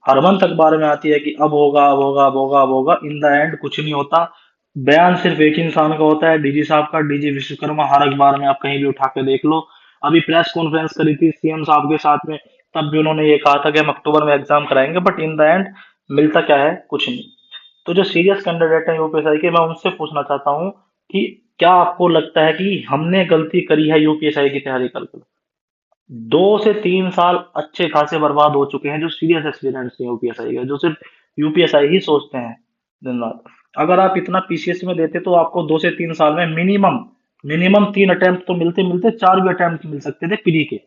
हर month अखबार में आती है कि अब होगा, अब होगा, अब होगा, अब होगा। इन द एंड कुछ नहीं होता। बयान सिर्फ एक इंसान का होता है, डीजी साहब का, डीजी विश्वकर्मा। हर अखबार में आप कहीं भी उठा के देख लो। अभी प्रेस कॉन्फ्रेंस करी थी सीएम साहब के साथ में, तब भी उन्होंने ये कहा था कि हम अक्टूबर में एग्जाम कराएंगे, बट इन द एंड मिलता क्या है? कुछ नहीं। तो जो सीरियस कैंडिडेट है यूपीएसआई के, मैं उनसे पूछना चाहता हूँ कि क्या आपको लगता है कि हमने गलती करी है यूपीएसआई की तैयारी करके? 2 से 3 साल अच्छे खासे बर्बाद हो चुके हैं जो सीरियस एस्पिरेंट्स हैं यूपीएसआई के, जो सिर्फ यूपीएसआई ही सोचते हैं दिन रात। अगर आप इतना पीसीएस में देते तो आपको 2 से 3 साल में मिनिमम मिनिमम 3 अटेम्प्ट तो मिलते मिलते, 4 भी अटेम्प्ट मिल सकते थे प्री के।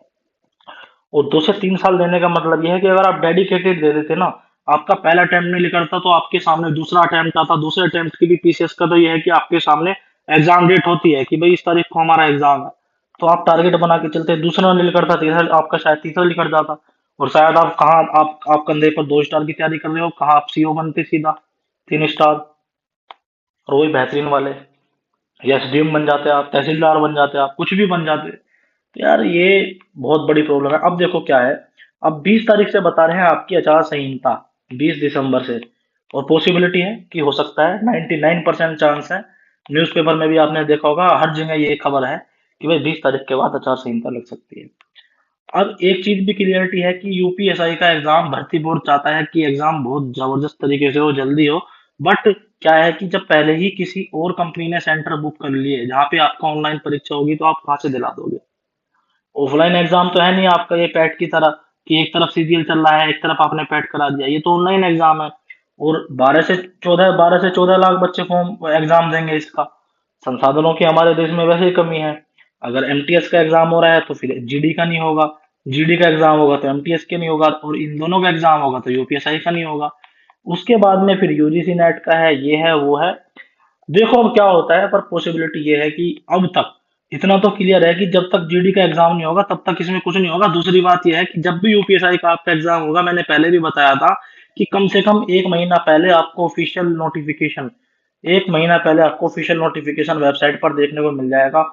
और 2 से 3 साल देने का मतलब यह है कि अगर आप डेडिकेटेड दे देते ना, आपका पहला अटेम्प्ट नहीं निकलता तो आपके सामने दूसरा अटेम्प्ट आता। दूसरे अटेम्प्ट की भी पीसीएस का तो यह है कि आपके सामने एग्जाम डेट होती है कि भाई इस तारीख को हमारा एग्जाम है, तो आप टारगेट बना के चलते। दूसरा नहीं निकलता, तीसरा आपका शायद तीसरा निकल जाता। और शायद आप कहाँ, आप कंधे पर 2 स्टार की तैयारी कर रहे हो, कहाँ आप सीओ बनते सीधा 3 स्टार, और वही बेहतरीन वाले, या एसडीएम बन जाते, आप तहसीलदार बन जाते, आप कुछ भी बन जाते। तो यार ये बहुत बड़ी प्रॉब्लम है। अब देखो क्या है, अब 20 तारीख से बता रहे हैं आपकी आचार संहिता, 20 दिसंबर से। और पॉसिबिलिटी है कि हो सकता है, 99% चांस है। न्यूज़पेपर में भी आपने देखा होगा, हर जगह ये खबर है कि भाई 20 तारीख के बाद आचार संहिता लग सकती है। अब एक चीज भी क्लियरिटी है कि यूपीएसआई का एग्जाम, भर्ती बोर्ड चाहता है कि एग्जाम बहुत जबरदस्त तरीके से हो, जल्दी हो। बट क्या है कि जब पहले ही किसी और कंपनी ने सेंटर बुक कर लिए जहाँ पे आपका ऑनलाइन परीक्षा होगी, तो आप कहाँ से दिला दोगे? ऑफलाइन एग्जाम तो है नहीं आपका ये पैट की तरह कि एक तरफ सीजीएल चल रहा है, एक तरफ आपने पैट करा दिया। ये तो ऑनलाइन एग्जाम है। और 12 से 14 लाख बच्चे फॉर्म एग्जाम देंगे इसका। संसाधनों की हमारे देश में वैसे ही कमी है। अगर एमटीएस का एग्जाम हो रहा है तो फिर जीडी का नहीं होगा, जीडी का एग्जाम होगा तो एमटीएस के नहीं होगा, और इन दोनों का एग्जाम होगा तो यूपीएसआई का नहीं होगा। उसके बाद में फिर यूजीसी नेट का है, ये है वो है। देखो अब क्या होता है, पर पॉसिबिलिटी ये है कि अब तक इतना तो क्लियर है कि जब तक जीडी का एग्जाम नहीं होगा तब तक इसमें कुछ नहीं होगा। दूसरी बात यह है कि जब भी यूपीएसआई का आपका एग्जाम होगा, मैंने पहले भी बताया था कि कम से कम 1 महीना पहले आपको ऑफिशियल नोटिफिकेशन, 1 महीना पहले आपको ऑफिशियल नोटिफिकेशन वेबसाइट पर देखने को मिल जाएगा।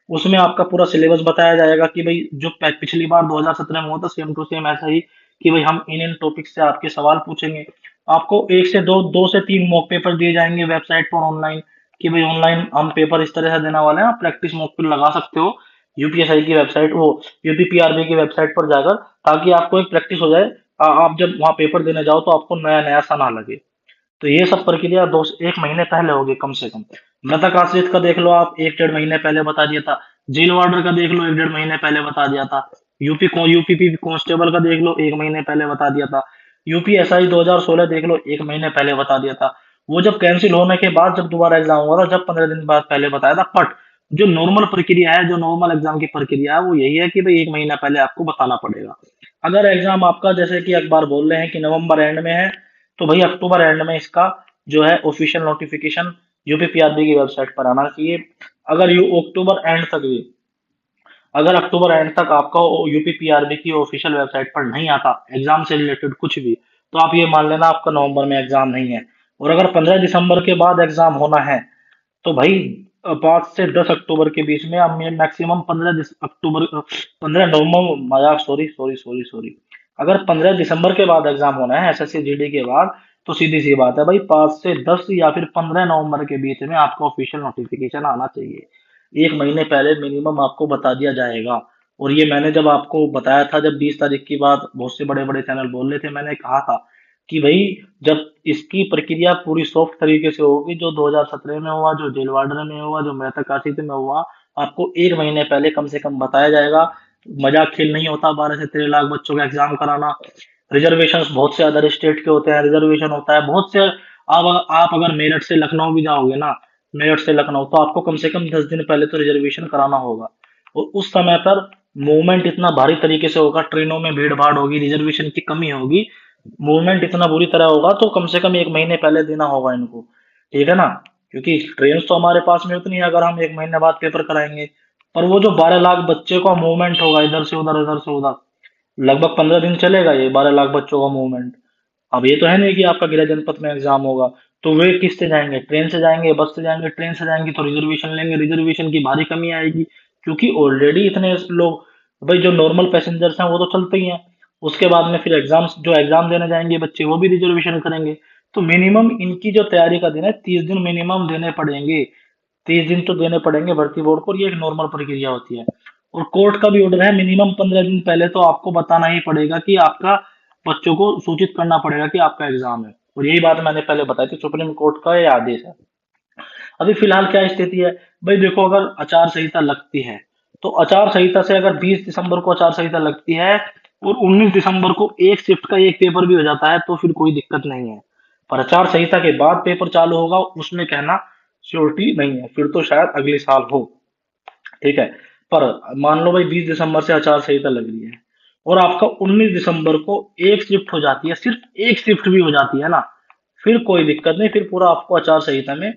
उसमें आपका पूरा सिलेबस बताया जाएगा कि भाई जो पिछली बार 2017 में हुआ था, सेम टू सेम ऐसा ही, कि भाई हम इन इन टॉपिक से आपके सवाल पूछेंगे। आपको 1 से 2, 2 से 3 मॉक पेपर दिए जाएंगे वेबसाइट पर ऑनलाइन, कि भाई ऑनलाइन हम पेपर इस तरह से देने वाले हैं, आप प्रैक्टिस मॉक पे लगा सकते हो यूपीएसआई की वेबसाइट, वो यूपीपीआरबी की वेबसाइट पर जाकर, ताकि आपको एक प्रैक्टिस हो जाए। आप जब वहां पेपर देने जाओ तो आपको नया नया सा ना लगे। तो ये सब प्रक्रिया 1 महीने पहले होगी कम से कम। मृतक आश्रित का देख लो आप, 1 डेढ़ महीने पहले बता दिया था। जेल वार्डर का देख लो, 1 डेढ़ महीने पहले बता दिया था। यूपीपी कांस्टेबल का देख लो, 1 महीने पहले बता दिया था। यूपीएसआई 2016 देख लो, 1 महीने पहले बता दिया था। वो जब कैंसिल होने के बाद जब दोबारा एग्जाम हुआ था, जब 15 दिन बाद पहले बताया था। बट जो नॉर्मल प्रक्रिया है, जो नॉर्मल एग्जाम की प्रक्रिया है, वो यही है कि भाई 1 महीना पहले आपको बताना पड़ेगा। अगर एग्जाम आपका, जैसे कि अखबार बोल रहे हैं कि नवंबर एंड में है, तो भाई अक्टूबर एंड में इसका जो है ऑफिशियल नोटिफिकेशन यूपीपीआरबी की वेबसाइट पर आना चाहिए। अगर यू अक्टूबर एंड तक भी, अगर अक्टूबर एंड तक आपका यूपीपीआरबी की ऑफिशियल वेबसाइट पर नहीं आता एग्जाम से रिलेटेड कुछ भी, तो आप ये मान लेना आपका नवंबर में एग्जाम नहीं है। और अगर 15 दिसंबर के बाद एग्जाम होना है, तो भाई 5 से 10 अक्टूबर के बीच में, अब मैक्सिमम 15 अक्टूबर, 15 नवंबर, मजाक, सॉरी सॉरी सॉरी सॉरी, अगर 15 दिसंबर के बाद एग्जाम होना है एसएससी जीडी के बाद, तो सीधी सी बात है भाई, 5 से 10 या फिर 15 नवंबर के बीच में आपका ऑफिशियल नोटिफिकेशन आना चाहिए। 1 महीने पहले मिनिमम आपको बता दिया जाएगा। और ये मैंने जब आपको बताया था, जब 20 तारीख की बात बहुत से बड़े बड़े चैनल बोल रहे थे, मैंने कहा था कि भाई जब इसकी प्रक्रिया पूरी सॉफ्ट तरीके से होगी, जो 2017 में हुआ, जो जेल वार्डन में हुआ, जो मृतक काशित में हुआ, आपको 1 महीने पहले कम से कम बताया जाएगा। मजाक खेल नहीं होता 12 से 13 लाख बच्चों का एग्जाम कराना। रिजर्वेशन बहुत से अदर स्टेट के होते हैं, रिजर्वेशन होता है बहुत से। आप अगर मेरठ से लखनऊ भी जाओगे ना, मेरठ से लखनऊ, तो आपको कम से कम 10 दिन पहले तो रिजर्वेशन कराना होगा। और उस समय पर मूवमेंट इतना भारी तरीके से होगा, ट्रेनों में भीड़ भाड़ होगी, रिजर्वेशन की कमी होगी, मूवमेंट इतना बुरी तरह होगा, तो कम से कम 1 महीने पहले देना होगा इनको। ठीक है ना? क्योंकि ट्रेन तो हमारे पास में उतनी है अगर हम 1 महीने बाद पेपर कराएंगे। पर वो जो 12 लाख बच्चे का मूवमेंट होगा, इधर से उधर, इधर से उधर, लगभग 15 दिन चलेगा ये 12 लाख बच्चों का मूवमेंट। अब ये तो है नहीं कि आपका गृह जनपद में एग्जाम होगा, तो वे किस से जाएंगे? ट्रेन से जाएंगे, बस से जाएंगे? ट्रेन से जाएंगे तो रिजर्वेशन लेंगे, रिजर्वेशन की भारी कमी आएगी, क्योंकि ऑलरेडी इतने लोग, भाई जो नॉर्मल पैसेंजर्स हैं वो तो चलते ही हैं, उसके बाद में फिर एग्जाम्स, जो एग्जाम देने जाएंगे बच्चे वो भी रिजर्वेशन करेंगे। तो मिनिमम इनकी जो तैयारी का दिन है 30 दिन मिनिमम देने पड़ेंगे। 30 दिन तो देने पड़ेंगे भर्ती बोर्ड को, और ये एक नॉर्मल प्रक्रिया होती है। और कोर्ट का भी ऑर्डर है मिनिमम 15 दिन पहले तो आपको बताना ही पड़ेगा कि आपका, बच्चों को सूचित करना पड़ेगा कि आपका एग्जाम है। और यही बात मैंने पहले बताई थी, सुप्रीम कोर्ट का ये आदेश है। अभी फिलहाल क्या स्थिति है भाई, देखो अगर आचार संहिता लगती है, तो आचार संहिता से अगर 20 दिसंबर को आचार संहिता लगती है और 19 दिसंबर को एक शिफ्ट का एक पेपर भी हो जाता है तो फिर कोई दिक्कत नहीं है। पर आचार संहिता के बाद पेपर चालू होगा उसमें कहना श्योरिटी नहीं है, फिर तो शायद अगले साल हो। ठीक है। पर मान लो भाई 20 दिसंबर से आचार संहिता लग रही है और आपका 19 दिसंबर को एक शिफ्ट हो जाती है, सिर्फ एक शिफ्ट भी हो जाती है ना, फिर कोई दिक्कत नहीं, फिर पूरा आपको आचार संहिता में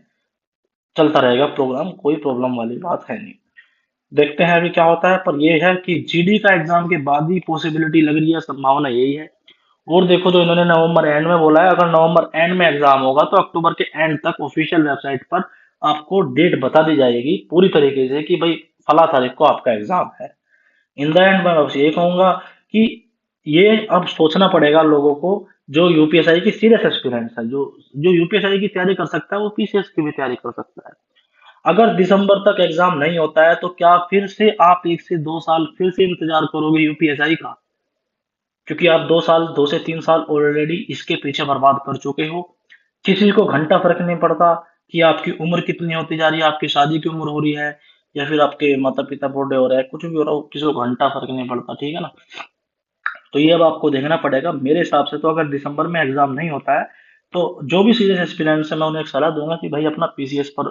चलता रहेगा प्रोग्राम, कोई प्रॉब्लम वाली बात है नहीं। देखते हैं अभी क्या होता है, पर यह है कि जीडी का एग्जाम के बाद ही पॉसिबिलिटी लग रही है, संभावना यही है। और देखो जो इन्होंने नवंबर एंड में बोला है, अगर नवंबर एंड में एग्जाम होगा तो अक्टूबर के एंड तक ऑफिशियल वेबसाइट पर आपको डेट बता दी जाएगी पूरी तरीके से कि भाई फला तारीख को आपका एग्जाम है। इन द एंड मैं बस ये कहूंगा कि ये अब सोचना पड़ेगा लोगों को, जो यूपीएसआई की सीरियस एक्सपीरियंस है, जो जो यूपीएसआई की तैयारी कर सकता है वो पीसीएस की भी तैयारी कर सकता है। अगर दिसंबर तक एग्जाम नहीं होता है तो क्या फिर से आप 1 से 2 साल फिर से इंतजार करोगे यूपीएसआई का? क्योंकि आप 2 साल, 2 से 3 साल ऑलरेडी इसके पीछे बर्बाद कर चुके हो। किसी को घंटा फर्क नहीं पड़ता कि आपकी उम्र कितनी होती जा रही है, आपकी शादी की उम्र हो रही है या फिर आपके माता पिता बूढ़े हो रहे हैं, कुछ भी हो रहा हो, किसी को घंटा फर्क नहीं पड़ता। ठीक है ना। तो ये अब आपको देखना पड़ेगा। मेरे हिसाब से तो अगर दिसंबर में एग्जाम नहीं होता है तो जो भी सीरियस एस्पिरेंट्स है मैं उन्हें एक सलाह दूंगा कि भाई अपना पीसीएस पर,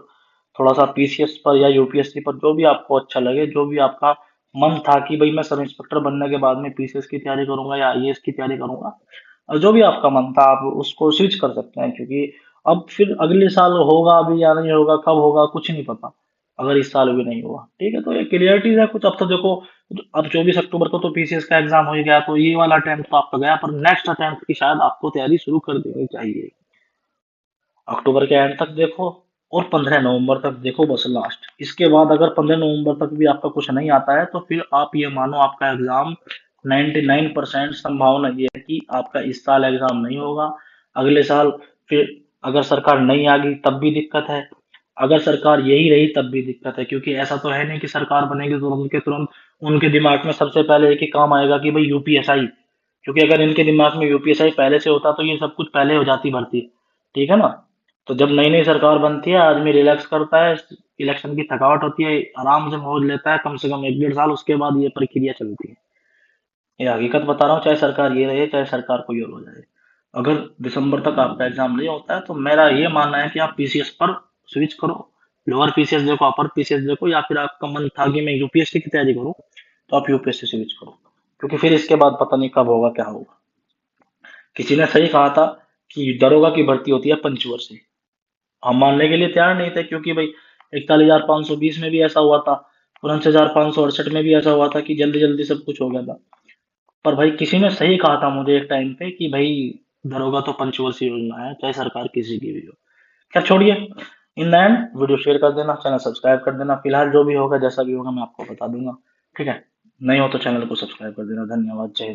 थोड़ा सा पीसीएस पर या यूपीएससी पर, जो भी आपको अच्छा लगे, जो भी आपका मन था कि भाई मैं सब इंस्पेक्टर बनने के बाद में पीसीएस की तैयारी करूंगा या आईएएस की तैयारी करूंगा, और जो भी आपका मन था आप उसको स्विच कर सकते हैं। क्योंकि अब फिर अगले साल होगा भी या नहीं होगा, कब होगा कुछ नहीं पता, अगर इस साल भी नहीं हुआ। ठीक है, तो ये क्लियरिटीज है कुछ। अब तो देखो, अब 24 अक्टूबर को तो पीसीएस का एग्जाम हो ही गया, तो ये वाला अटेम्प्ट तो आपका गया, पर नेक्स्ट अटेम्प्ट की शायद आपको तैयारी शुरू कर देनी चाहिए। अक्टूबर के एंड तक देखो और 15 नवंबर तक देखो बस लास्ट। इसके बाद अगर 15 नवंबर तक भी आपका कुछ नहीं आता है तो फिर आप ये मानो आपका एग्जाम 99% संभावना ये है कि आपका इस साल एग्जाम नहीं होगा, अगले साल। फिर अगर सरकार नहीं आ गई तब भी दिक्कत है, अगर सरकार यही रही तब भी दिक्कत है, क्योंकि ऐसा तो है नहीं कि सरकार बनेगी तुरंत के तुरंत उनके दिमाग में सबसे पहले एक ही काम आएगा कि भाई यूपीएसआई। क्योंकि अगर इनके दिमाग में यूपीएसआई पहले से होता तो ये सब कुछ पहले हो जाती भर्ती। ठीक है ना। तो जब नई नई सरकार बनती है आदमी रिलैक्स करता है, इलेक्शन की थकावट होती है, आराम से मौज लेता है कम से कम 1 डेढ़ साल, उसके बाद ये प्रक्रिया चलती है। ये हकीकत बता रहा हूँ, चाहे सरकार ये रहे चाहे सरकार कोई और हो जाए। अगर दिसंबर तक आपका एग्जाम नहीं होता है तो मेरा ये मानना है कि आप पीसीएस पर स्विच करो। लोअर पीसीएस देखो, अपर पीसीएस देखो, या फिर आपका मन था कि मैं यूपीएससी की तैयारी करूँ तो आप यूपीएससी स्विच करो। क्योंकि फिर इसके बाद पता नहीं कब होगा क्या होगा। किसी ने सही कहा था कि दरोगा की भर्ती होती है पंचवर्षीय। हम मानने के लिए तैयार नहीं थे, क्योंकि भाई 41,520 में भी ऐसा हुआ था, 49,568 में भी ऐसा हुआ था कि जल्दी जल्दी सब कुछ हो गया था। पर भाई किसी ने सही कहा था मुझे एक टाइम पे कि भाई दरोगा तो पंचवर्षीय योजना है, चाहे सरकार किसी की भी हो। क्या, छोड़िए। In the end video share कर देना, चैनल सब्सक्राइब कर देना। फिलहाल जो भी होगा जैसा भी होगा मैं आपको बता दूंगा। ठीक है। नहीं हो तो चैनल को सब्सक्राइब कर देना। धन्यवाद। जय हिंद।